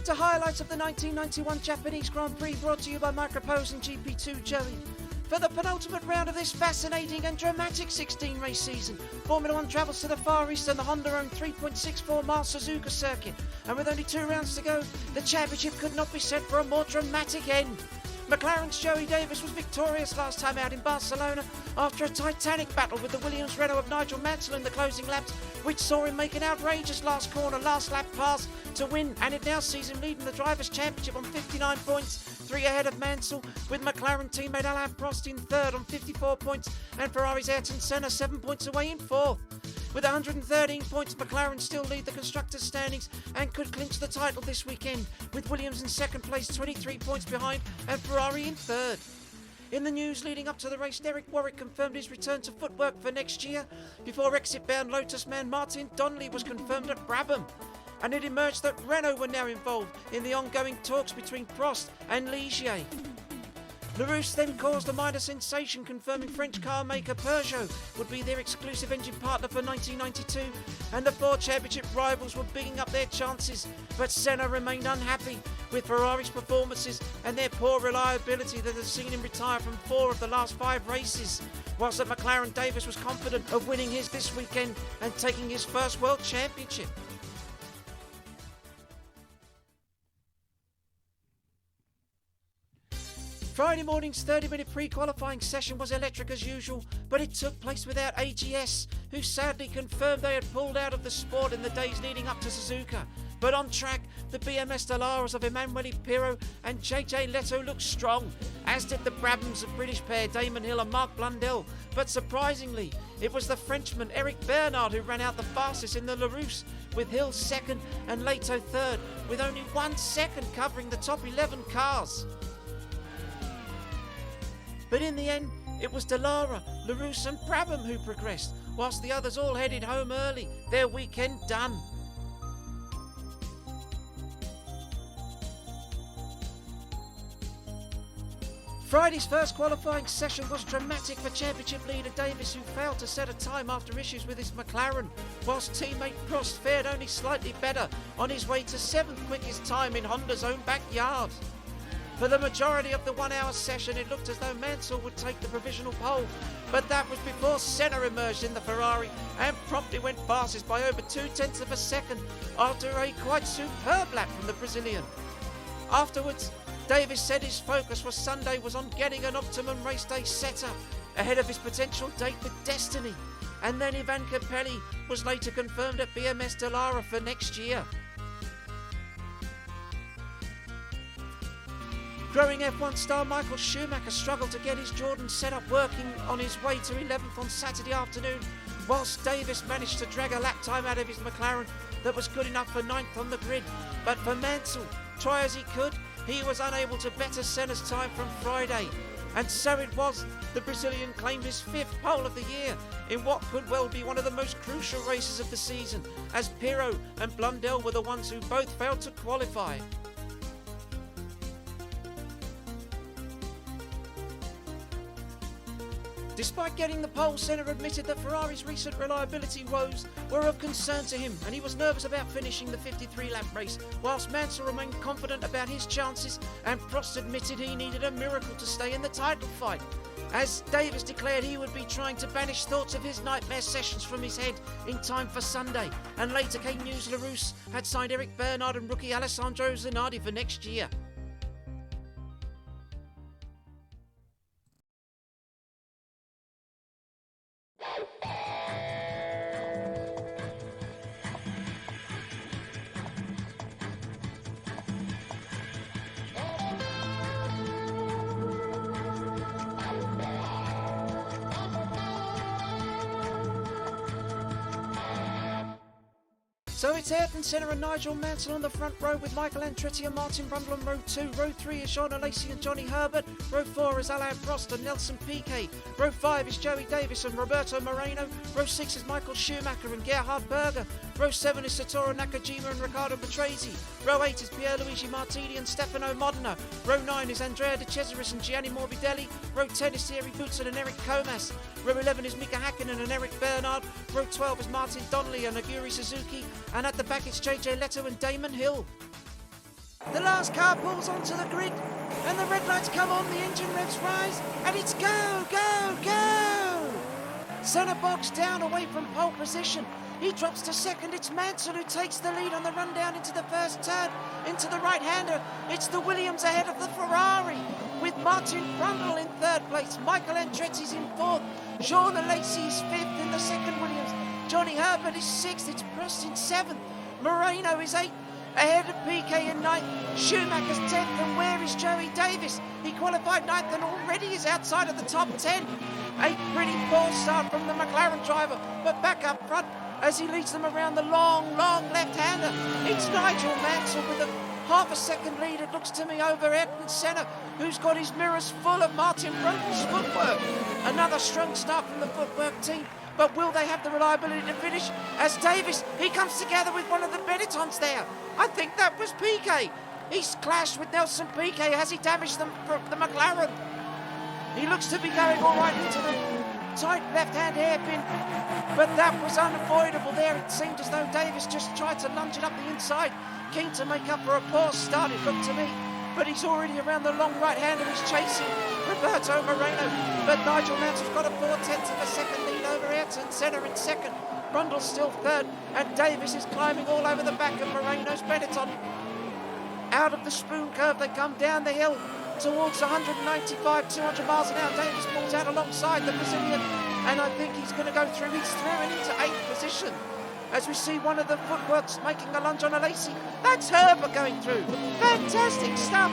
Welcome to highlights of the 1991 Japanese Grand Prix, brought to you by Micropose and GP2Joey. For the penultimate round of this fascinating and dramatic 16-race season, Formula One travels to the Far East and the Honda-owned 3.64-mile Suzuka circuit. And with only 2 rounds to go, the championship could not be set for a more dramatic end. McLaren's Joey Davies was victorious last time out in Barcelona after a titanic battle with the Williams-Renault of Nigel Mansell in the closing laps, which saw him make an outrageous last corner, last lap pass to win, and it now sees him leading the Drivers' Championship on 59 points, 3 ahead of Mansell, with McLaren teammate Alain Prost in third on 54 points, and Ferrari's Ayrton Senna 7 points away in fourth. With 113 points, McLaren still lead the constructors' standings and could clinch the title this weekend, with Williams in second place 23 points behind and Ferrari in third. In the news leading up to the race, Derek Warwick confirmed his return to footwork for next year, before exit-bound Lotus man Martin Donnelly was confirmed at Brabham. And it emerged that Renault were now involved in the ongoing talks between Prost and Ligier. Larousse then caused a minor sensation, confirming French car maker Peugeot would be their exclusive engine partner for 1992, and the 4 championship rivals were bigging up their chances, but Senna remained unhappy with Ferrari's performances and their poor reliability that has seen him retire from 4 of the last 5 races, whilst at McLaren Davies was confident of winning his this weekend and taking his first world championship. Friday morning's 30-minute pre-qualifying session was electric as usual, but it took place without AGS, who sadly confirmed they had pulled out of the sport in the days leading up to Suzuka. But on track, the BMS Delaras of Emanuele Pirro and JJ Leto looked strong, as did the Brabhams of British pair Damon Hill and Marc Blundell. But surprisingly, it was the Frenchman Eric Bernard who ran out the fastest in the Larousse, with Hill second and Leto third, with only 1 second covering the top 11 cars. But in the end, it was Delara, Larousse and Brabham who progressed, whilst the others all headed home early, their weekend done. Friday's first qualifying session was dramatic for championship leader Davies, who failed to set a time after issues with his McLaren, whilst teammate Prost fared only slightly better on his way to 7th quickest time in Honda's own backyard. For the majority of the 1-hour session, it looked as though Mansell would take the provisional pole, but that was before Senna emerged in the Ferrari and promptly went fastest by over 0.2 of a second after a quite superb lap from the Brazilian. Afterwards, Davies said his focus for Sunday was on getting an optimum race day setup ahead of his potential date with Destiny, and then Ivan Capelli was later confirmed at BMS Delara for next year. Growing F1 star Michael Schumacher struggled to get his Jordan setup working on his way to 11th on Saturday afternoon, whilst Davies managed to drag a lap time out of his McLaren that was good enough for 9th on the grid. But for Mansell, try as he could, he was unable to better Senna's time from Friday. And so it was, the Brazilian claimed his 5th pole of the year in what could well be one of the most crucial races of the season, as Pirro and Blundell were the ones who both failed to qualify. Despite getting the pole, Senna admitted that Ferrari's recent reliability woes were of concern to him, and he was nervous about finishing the 53-lap race, whilst Mansell remained confident about his chances, and Prost admitted he needed a miracle to stay in the title fight, as Davies declared he would be trying to banish thoughts of his nightmare sessions from his head in time for Sunday. And later came news Larousse had signed Eric Bernard and rookie Alessandro Zanardi for next year. So it's Ayrton Senna and Nigel Mansell on the front row, with Michael Andretti and Martin Brundle on row 2. Row 3 is Jean Alesi and Johnny Herbert. Row 4 is Alain Prost and Nelson Piquet. Row 5 is Joey Davies and Roberto Moreno. Row 6 is Michael Schumacher and Gerhard Berger. Row 7 is Satoru Nakajima and Riccardo Patrese. Row 8 is Pierluigi Martini and Stefano Modena. Row 9 is Andrea De Cesaris and Gianni Morbidelli. Row 10 is Thierry Boutsen and Eric Comas. Row 11 is Mika Hakkinen and Eric Bernard. Row 12 is Martin Donnelly and Aguri Suzuki. And at the back it's JJ Leto and Damon Hill. The last car pulls onto the grid, and the red lights come on, the engine revs rise, and it's go, go, go! Senna bogs down away from pole position. He drops to second. It's Mansell who takes the lead on the run down into the first turn, into the right-hander. It's the Williams ahead of the Ferrari, with Martin Brundle in third place. Michael Andretti's in fourth. Jean Alesi is fifth in the second Williams. Johnny Herbert is sixth. It's Prost in seventh. Moreno is eighth, ahead of PK in ninth. Schumacher's 10th, and where is Joey Davies? He qualified ninth and already is outside of the top 10. A pretty poor start from the McLaren driver, but back up front as he leads them around the long left-hander. It's Nigel Mansell with a half a second lead, it looks to me, over Ayrton Senna, who's got his mirrors full of Martin Brundle's footwork. Another strong start from the footwork team, but will they have the reliability to finish? As Davies, he comes together with one of the Benettons there. I think that was PK. He's clashed with Nelson Piquet. Has he damaged them for the McLaren? He looks to be going all right into the tight left-hand hairpin, but that was unavoidable there. It seemed as though Davies just tried to lunge it up the inside, keen to make up for a poor start, it looked to me. But he's already around the long right-hander. He's chasing Roberto Moreno, but Nigel Mansell's got a 0.4 of a second lead over Ayrton Senna in second. Brundle's still third, and Davies is climbing all over the back of Moreno's Benetton. Out of the spoon curve, they come down the hill towards 195, 200 miles an hour. Davies pulls out alongside the Brazilian, and I think he's going to go through. He's through and into 8th position. As we see one of the footworks making a lunge on Alesi. That's Herbert going through. Fantastic stuff.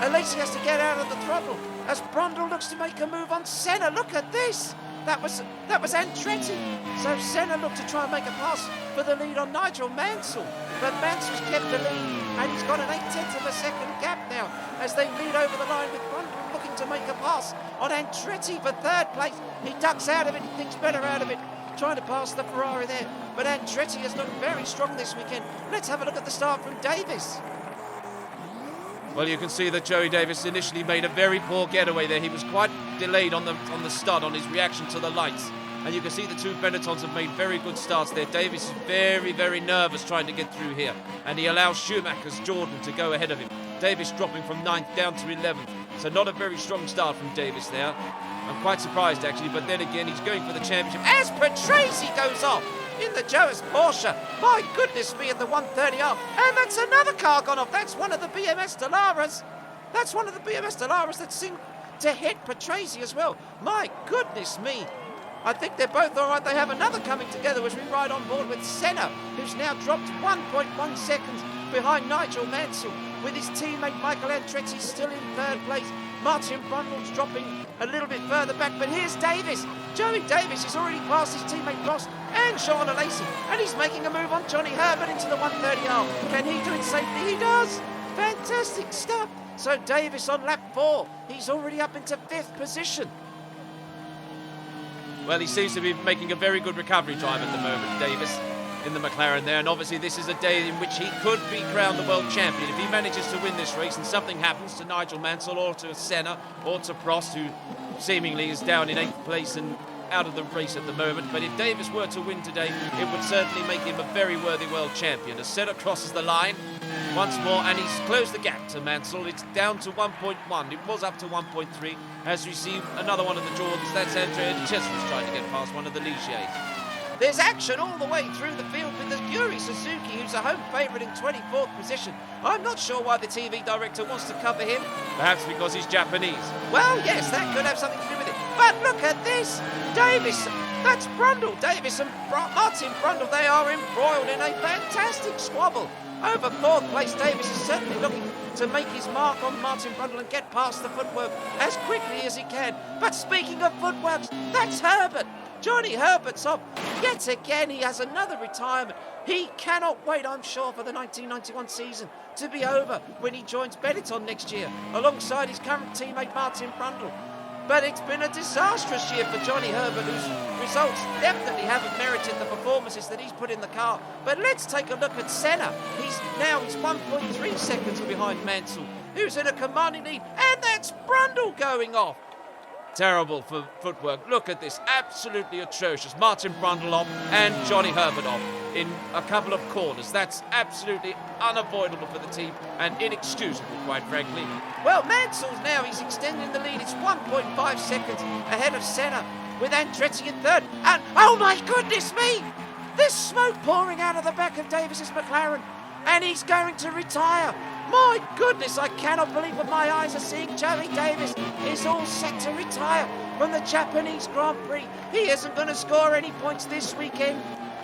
Alesi has to get out of the throttle as Brundle looks to make a move on Senna. Look at this. That was Andretti. So Senna looked to try and make a pass for the lead on Nigel Mansell. But Mansell's kept the lead, and he's got an 0.8 of a second gap now as they lead over the line with Brundle looking to make a pass on Andretti for third place. He ducks out of it, he thinks better out of it, trying to pass the Ferrari there. But Andretti has looked very strong this weekend. Let's have a look at the start from Davies. Well, you can see that Joey Davies initially made a very poor getaway there. He was quite delayed on the start, on his reaction to the lights. And you can see the two Benettons have made very good starts there. Davies is very, very nervous trying to get through here. And he allows Schumacher's Jordan to go ahead of him. Davies dropping from 9th down to 11th. So not a very strong start from Davies there. I'm quite surprised, actually. But then again, he's going for the championship. As Patrese goes off in the Joas Porsche. My goodness me, at the 130R. And that's another car gone off. That's one of the BMS Delaras. That's one of the BMS Delaras that seemed to hit Patrese as well. My goodness me. I think they're both all right. They have another coming together as we ride on board with Senna, who's now dropped 1.1 seconds behind Nigel Mansell, with his teammate Michael Andretti still in third place. Martin Brundle's dropping a little bit further back, but here's Davies. Joey Davies has already passed his teammate Prost and Jean Alesi, and he's making a move on Johnny Herbert into the 130R. Can he do it safely? He does. Fantastic stuff. So Davies on lap 4. He's already up into 5th position. Well, he seems to be making a very good recovery drive at the moment, Davies, in the McLaren there. And obviously this is a day in which he could be crowned the world champion. If he manages to win this race and something happens to Nigel Mansell or to Senna or to Prost, who seemingly is down in 8th place and out of the race at the moment. But if Davies were to win today, it would certainly make him a very worthy world champion. As Senna crosses the line once more, and he's closed the gap to Mansell. It's down to 1.1. It was up to 1.3 as we see another one of the Jordans. That's Andrea Chesler's trying to get past one of the Ligiers. There's action all the way through the field with the Yuri Suzuki, who's a home favourite in 24th position. I'm not sure why the TV director wants to cover him. Perhaps because he's Japanese. Well, yes, that could have something to do with it. But look at this. Davies, that's Brundle. Davies and Martin Brundle, they are embroiled in a fantastic squabble. Over 4th place, Davies is certainly looking to make his mark on Martin Brundle and get past the footwork as quickly as he can. But speaking of footworks, that's Herbert. Johnny Herbert's off. Yet again, he has another retirement. He cannot wait, I'm sure, for the 1991 season to be over when he joins Benetton next year, alongside his current teammate Martin Brundle. But it's been a disastrous year for Johnny Herbert, whose results definitely haven't merited the performances that he's put in the car. But let's take a look at Senna. He's 1.3 seconds behind Mansell, who's in a commanding lead. And that's Brundle going off. Terrible for footwork. Look at this, absolutely atrocious. Martin Brundle off and Johnny Herbert off in a couple of corners. That's absolutely unavoidable for the team and inexcusable, quite frankly. Well, Mansell's now, he's extending the lead. It's 1.5 seconds ahead of Senna with Andretti in third. And, oh my goodness me! There's smoke pouring out of the back of Davies' McLaren, and he's going to retire. My goodness, I cannot believe what my eyes are seeing. Joey Davies is all set to retire from the Japanese Grand Prix. He isn't going to score any points this weekend.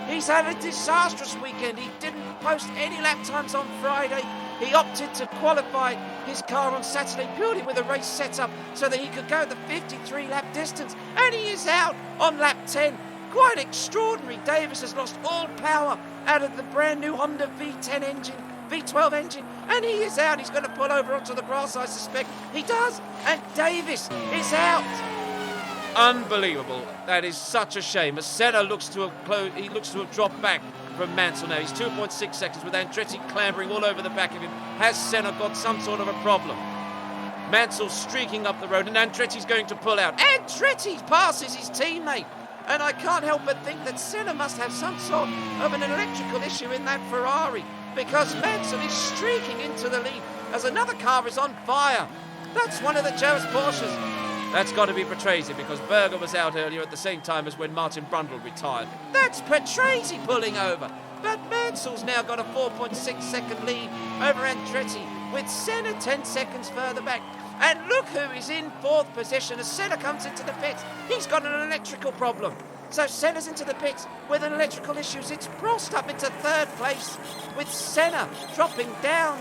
He's had a disastrous weekend. He didn't post any lap times on Friday. He opted to qualify his car on Saturday purely with a race setup so that he could go the 53 lap distance. And he is out on lap 10. Quite extraordinary. Davies has lost all power out of the brand new Honda V12 engine, and he is out. He's going to pull over onto the grass, I suspect. He does, and Davies is out. Unbelievable. That is such a shame. As Senna looks to have dropped back from Mansell now. He's 2.6 seconds with Andretti clambering all over the back of him. Has Senna got some sort of a problem? Mansell's streaking up the road, and Andretti's going to pull out. Andretti passes his teammate. And I can't help but think that Senna must have some sort of an electrical issue in that Ferrari, because Mansell is streaking into the lead as another car is on fire. That's one of the Joe's Porsches. That's got to be Patrese, because Berger was out earlier at the same time as when Martin Brundle retired. That's Patrese pulling over. But Mansell's now got a 4.6 second lead over Andretti, with Senna 10 seconds further back. And look who is in fourth position as Senna comes into the pits. He's got an electrical problem. So Senna's into the pits with an electrical issue. It's Prost up into third place with Senna dropping down.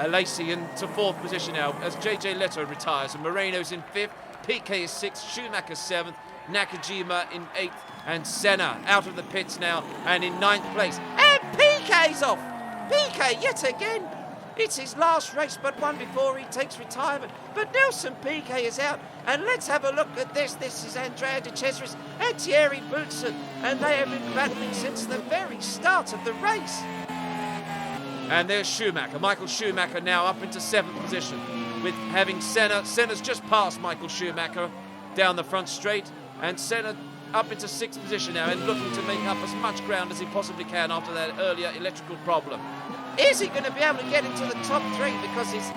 Lacey into fourth position now as JJ Leto retires, and Moreno's in fifth, Piquet is sixth, Schumacher seventh, Nakajima in eighth, and Senna out of the pits now and in ninth place. And Piquet's off! Piquet yet again! It's his last race but one before he takes retirement. But Nelson Piquet is out, and let's have a look at this. This is Andrea De Cesaris and Thierry Boutsen, and they have been battling since the very start of the race. And there's Schumacher, Michael Schumacher now up into seventh position with having Senna. Senna's just passed Michael Schumacher down the front straight, and Senna up into sixth position now and looking to make up as much ground as he possibly can after that earlier electrical problem. Is he going to be able to get into the top three, because his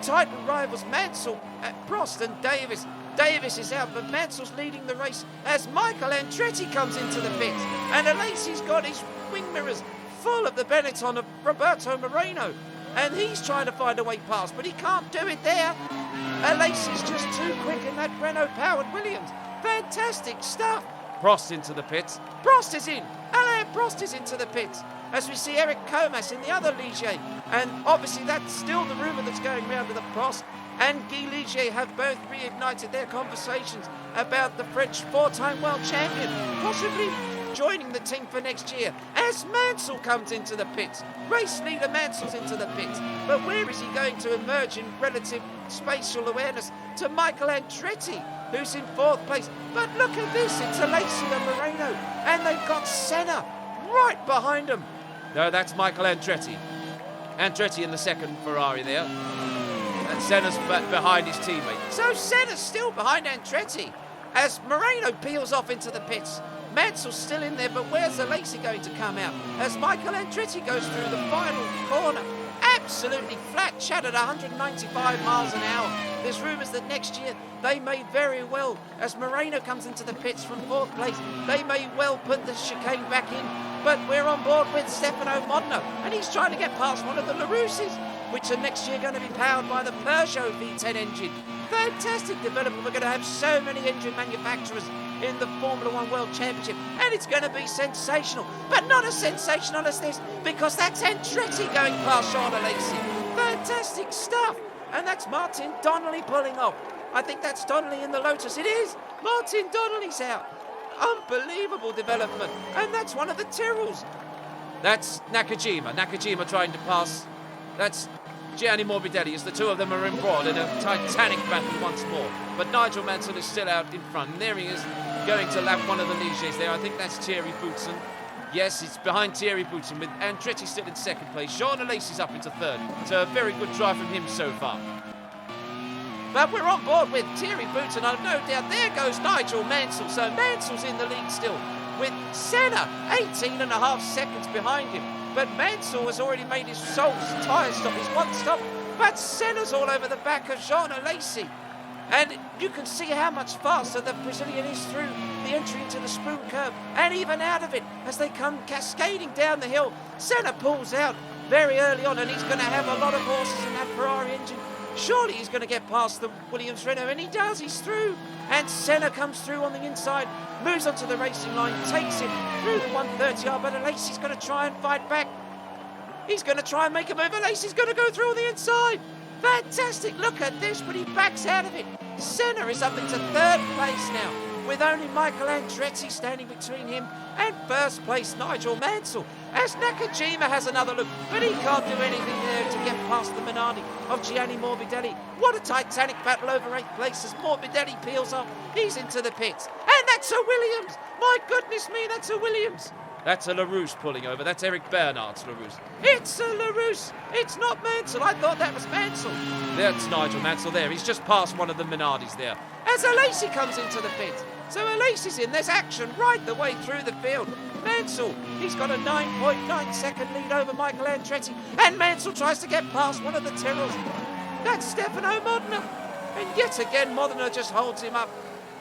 title rivals Mansell, Prost and Davies. Davies is out, but Mansell's leading the race as Michael Andretti comes into the pit, and Alesi's got his wing mirrors full of the Benetton of Roberto Moreno, and he's trying to find a way past, but he can't do it there. Alesi's just too quick in that Renault-powered Williams. Fantastic stuff. Prost into the pits. Prost is in. Alain Prost is into the pits, as we see Eric Comas in the other Ligier. And obviously that's still the rumour that's going round with the Prost and Guy Ligier have both reignited their conversations about the French four-time world champion possibly joining the team for next year as Mansell comes into the pits. Race leader Mansell's into the pits, but where is he going to emerge in relative spatial awareness to Michael Andretti, who's in fourth place? But look at this, it's Alesi and Moreno, and they've got Senna right behind them. No, that's Michael Andretti. Andretti in the second Ferrari there, and Senna's behind his teammate. So Senna's still behind Andretti as Moreno peels off into the pits. Mansell's still in there, but where's Alesi going to come out as Michael Andretti goes through the final corner? Absolutely flat, shattered 195 miles an hour. There's rumours that next year they may very well, as Moreno comes into the pits from fourth place, they may well put the chicane back in. But we're on board with Stefano Modena, and he's trying to get past one of the LaRousses, which are next year going to be powered by the Peugeot V10 engine. Fantastic development. We're going to have so many engine manufacturers in the Formula One World Championship, and it's going to be sensational, but not as sensational as this, because that's Andretti going past Sean Alesi. Fantastic stuff, and that's Martin Donnelly pulling off. I think that's Donnelly in the Lotus. It is. Martin Donnelly's out. Unbelievable development, and that's one of the Tyrrells. That's Nakajima. Nakajima trying to pass. That's Gianni Morbidelli, as the two of them are embroiled in a titanic battle once more. But Nigel Mansell is still out in front, and there he is, going to lap one of the Ligiers there. I think that's Thierry Boutsen. Yes, it's behind Thierry Boutsen, with Andretti still in second place. Jean Alesi's up into third. So a very good drive from him so far. But we're on board with Thierry Boots, and I've no doubt there goes Nigel Mansell. So Mansell's in the lead still, with Senna 18.5 seconds behind him. But Mansell has already made his sole tyre stop, his one stop. But Senna's all over the back of Jean Alesi. And you can see how much faster the Brazilian is through the entry into the spoon curve and even out of it as they come cascading down the hill. Senna pulls out very early on, and he's going to have a lot of horses in that Ferrari engine. Surely he's going to get past the Williams-Renault, and he does. He's through. And Senna comes through on the inside, moves onto the racing line, takes it through the 130-yard, but Alesi's going to try and fight back. He's going to try and make a move. Alesi's going to go through on the inside. Fantastic. Look at this, but he backs out of it. Senna is up into third place now, with only Michael Andretti standing between him and first place Nigel Mansell, as Nakajima has another look, but he can't do anything there to get past the Minardi of Gianni Morbidelli. What a titanic battle over 8th place as Morbidelli peels off. He's into the pits, and that's a Williams. My goodness me, that's a Williams. That's a LaRousse pulling over. That's Eric Bernard's LaRousse. It's a LaRousse. It's not Mansell. I thought that was Mansell. That's Nigel Mansell there. He's just past one of the Minardis there, as Alesi comes into the pit. So Alesi's in. There's action right the way through the field. Mansell, he's got a 9.9 second lead over Michael Andretti. And Mansell tries to get past one of the Tyrrells. That's Stefano Modena. And yet again, Modena just holds him up.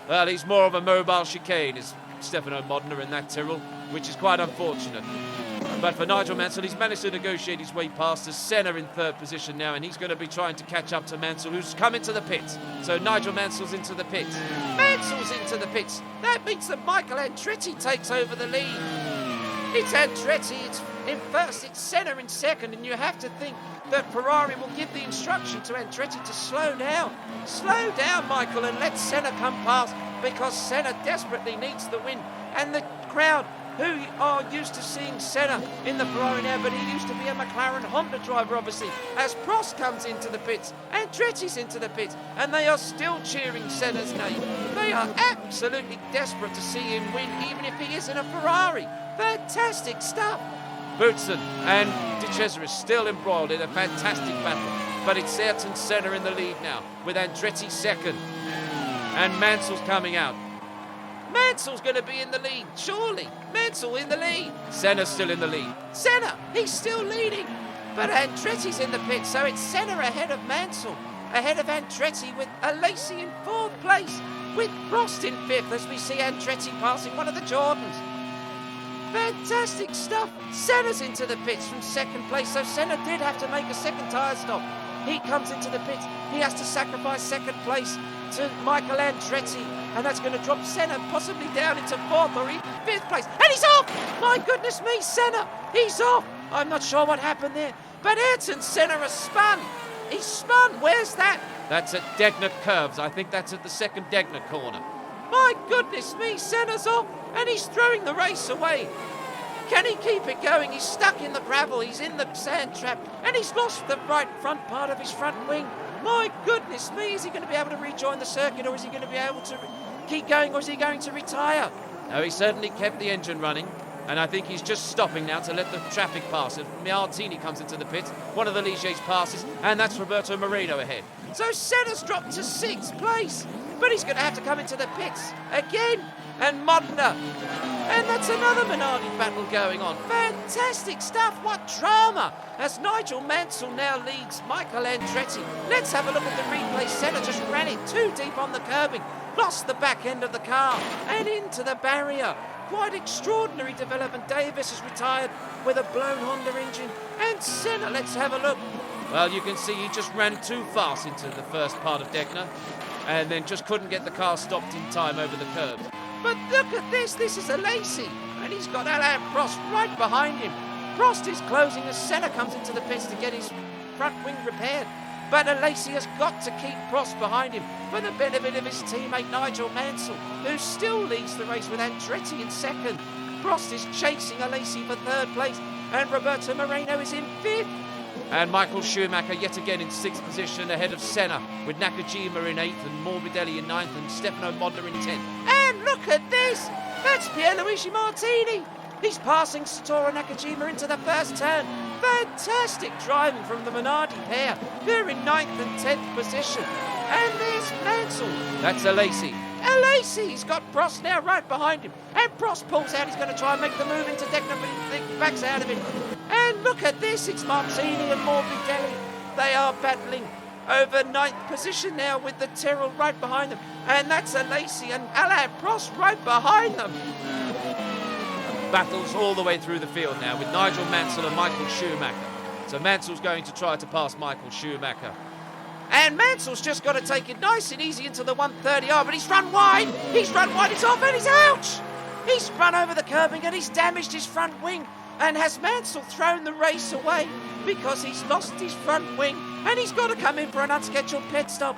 Well, he's more of a mobile chicane, is Stefano Modena in that Tyrrell, which is quite unfortunate. But for Nigel Mansell, he's managed to negotiate his way past as Senna in third position now, and he's going to be trying to catch up to Mansell, who's come into the pits. So Nigel Mansell's into the pits. Mansell's into the pits. That means that Michael Andretti takes over the lead. It's Andretti, it's in first, it's Senna in second, and you have to think that Ferrari will give the instruction to Andretti to slow down. Slow down, Michael, and let Senna come past, because Senna desperately needs the win. And the crowd, who are used to seeing Senna in the Ferrari now, but he used to be a McLaren Honda driver, obviously, as Prost comes into the pits, Andretti's into the pits, and they are still cheering Senna's name. They are absolutely desperate to see him win, even if he is in a Ferrari. Fantastic stuff. Boutsen and De Cesaris still embroiled in a fantastic battle, but it's Ayrton Senna in the lead now, with Andretti second, and Mansell's coming out. Mansell's going to be in the lead, surely. Mansell in the lead. Senna's still in the lead. Senna, he's still leading. But Andretti's in the pit, so it's Senna ahead of Mansell, ahead of Andretti, with Alesi in fourth place, with Prost in fifth, as we see Andretti passing one of the Jordans. Fantastic stuff. Senna's into the pits from second place, so Senna did have to make a second tyre stop. He comes into the pits. He has to sacrifice second place to Michael Andretti, and that's going to drop Senna possibly down into fourth or even fifth place. And he's off! My goodness me, Senna! He's off! I'm not sure what happened there, but Ayrton Senna has spun. He's spun. Where's that? That's at Degner Curves. I think that's at the second Degner corner. My goodness me, Senna's off, and he's throwing the race away. Can he keep it going? He's stuck in the gravel, he's in the sand trap, and he's lost the right front part of his front wing. My goodness me, is he going to be able to rejoin the circuit, or is he going to be able to keep going, or is he going to retire? No, he certainly kept the engine running, and I think he's just stopping now to let the traffic pass. And Martini comes into the pit, one of the Ligiers passes, and that's Roberto Moreno ahead. So Senna's dropped to sixth place, but he's going to have to come into the pits again, and Modena. And that's another Minardi battle going on. Fantastic stuff. What drama. As Nigel Mansell now leads Michael Andretti. Let's have a look at the replay. Senna just ran it too deep on the curbing. Lost the back end of the car and into the barrier. Quite extraordinary development. Davies has retired with a blown Honda engine. And Senna, let's have a look. Well, you can see he just ran too fast into the first part of Degner and then just couldn't get the car stopped in time over the curbs. But look at this is Alesi, and he's got Alain Prost right behind him. Prost is closing as Senna comes into the pits to get his front wing repaired. But Alesi has got to keep Prost behind him for the benefit of his teammate Nigel Mansell, who still leads the race with Andretti in second. Prost is chasing Alesi for third place, and Roberto Moreno is in fifth. And Michael Schumacher yet again in sixth position ahead of Senna, with Nakajima in eighth and Morbidelli in ninth and Stefano Modena in 10th. And look at this! That's Pierluigi Martini! He's passing Satoru Nakajima into the first turn. Fantastic driving from the Minardi pair. They're in ninth and 10th position. And there's Mansell. That's Alacy. Alacy's got Prost now right behind him. And Prost pulls out. He's going to try and make the move into Declan, but he backs out of it. And look at this. It's Martini and Morbidelli. They are battling over 9th position now with the Tyrrell right behind them. And that's Alacy and Alain Prost right behind them. Battles all the way through the field now with Nigel Mansell and Michael Schumacher. So Mansell's going to try to pass Michael Schumacher. And Mansell's just got to take it nice and easy into the 130R, but he's run wide. He's run wide. He's off and he's out. He's run over the curbing and he's damaged his front wing. And has Mansell thrown the race away because he's lost his front wing and he's got to come in for an unscheduled pit stop.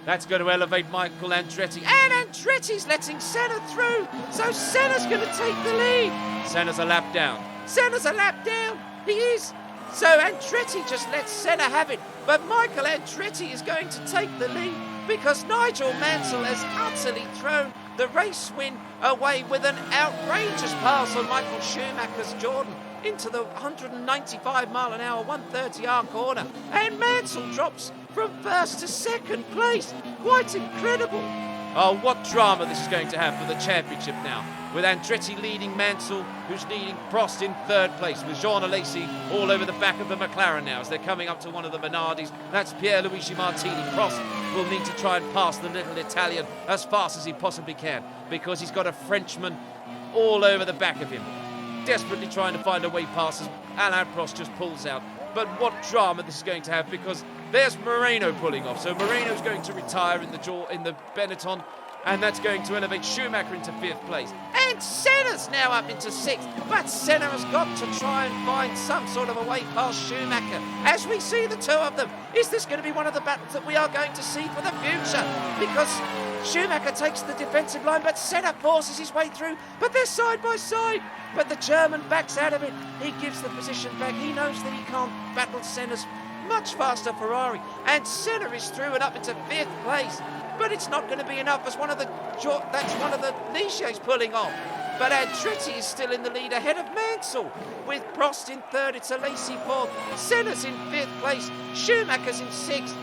That's going to elevate Michael Andretti. And Andretti's letting Senna through. So Senna's going to take the lead. Senna's a lap down. Senna's a lap down. He is. So Andretti just lets Senna have it. But Michael Andretti is going to take the lead because Nigel Mansell has utterly thrown the race win away with an outrageous pass on Michael Schumacher's Jordan into the 195 mile an hour 130R corner. And Mansell drops from first to second place. Quite incredible. Oh, what drama this is going to have for the championship now. With Andretti leading Mansell, who's leading Prost in 3rd place, with Jean Alacy all over the back of the McLaren now as they're coming up to one of the Minardis. That's Pierluigi Martini. Prost will need to try and pass the little Italian as fast as he possibly can because he's got a Frenchman all over the back of him, desperately trying to find a way past as Alain Prost just pulls out. But what drama this is going to have because there's Moreno pulling off. So Moreno's going to retire in the Benetton, and that's going to elevate Schumacher into 5th place. And Senna's now up into 6th, but Senna has got to try and find some sort of a way past Schumacher. As we see the two of them, is this going to be one of the battles that we are going to see for the future? Because Schumacher takes the defensive line, but Senna forces his way through, but they're side by side. But the German backs out of it. He gives the position back. He knows that he can't battle Senna's much faster Ferrari. And Senna is through and up into 5th place. But it's not going to be enough as one of the Ligiers pulling off. But Andretti is still in the lead ahead of Mansell. With Prost in 3rd, it's Alacy 4th. Senna's in 5th place. Schumacher's in 6th.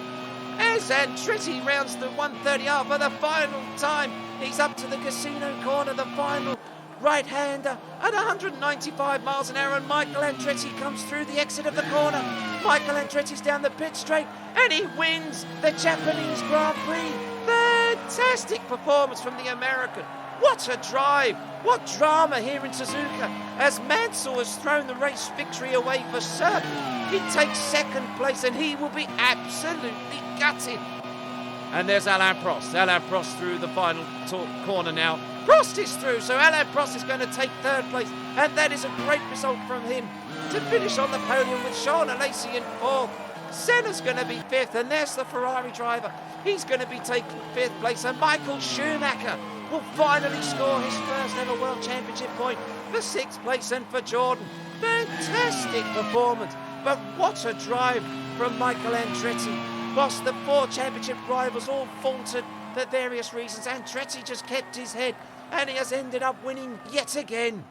As Andretti rounds the 130R for the final time, he's up to the casino corner, the final right-hander at 195 miles an hour, and Michael Andretti comes through the exit of the corner. Michael Andretti's down the pit straight, and he wins the Japanese Grand Prix. Fantastic performance from the American. What a drive! What drama here in Suzuka as Mansell has thrown the race victory away for certain. He takes 2nd place and he will be absolutely gutted. And there's Alain Prost. Alain Prost through the final corner now. Prost is through, so Alain Prost is going to take 3rd place, and that is a great result from him to finish on the podium with Jean Alacy in 4th. Senna's going to be 5th, and there's the Ferrari driver. He's going to be taking 5th place, and Michael Schumacher will finally score his first ever World Championship point for 6th place and for Jordan. Fantastic performance, but what a drive from Michael Andretti. Whilst the 4 championship rivals all faltered for various reasons, Andretti just kept his head, and he has ended up winning yet again.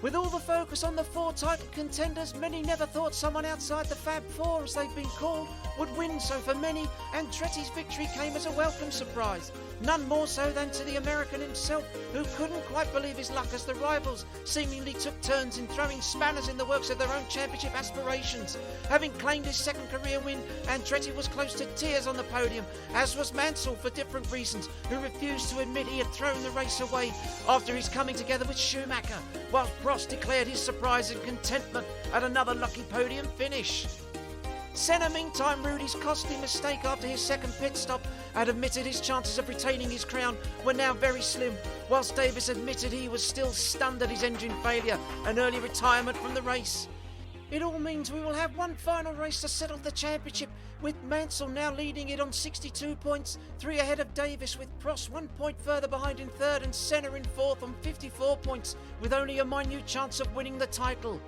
With all the focus on the 4 title contenders, many never thought someone outside the Fab Four, as they've been called, would win. So for many, Andretti's victory came as a welcome surprise. None more so than to the American himself, who couldn't quite believe his luck as the rivals seemingly took turns in throwing spanners in the works of their own championship aspirations. Having claimed his 2nd career win, Andretti was close to tears on the podium, as was Mansell for different reasons, who refused to admit he had thrown the race away after his coming together with Schumacher, while Prost declared his surprise and contentment at another lucky podium finish. Senna, meantime, rued his costly mistake after his 2nd pit stop and admitted his chances of retaining his crown were now very slim, whilst Davies admitted he was still stunned at his engine failure and early retirement from the race. It all means we will have one final race to settle the championship, with Mansell now leading it on 62 points, 3 ahead of Davies, with Prost 1 point further behind in 3rd and Senna in 4th on 54 points, with only a minute chance of winning the title.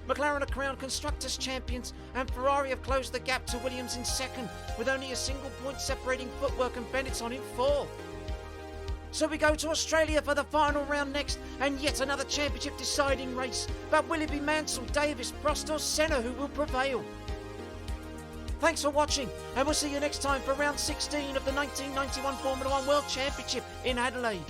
McLaren are crowned Constructors' champions, and Ferrari have closed the gap to Williams in 2nd, with only a single point separating Footwork and Benetton in 4th. So we go to Australia for the final round next, and yet another championship deciding race. But will it be Mansell, Davies, Prost or Senna who will prevail? Thanks for watching, and we'll see you next time for round 16 of the 1991 Formula One World Championship in Adelaide.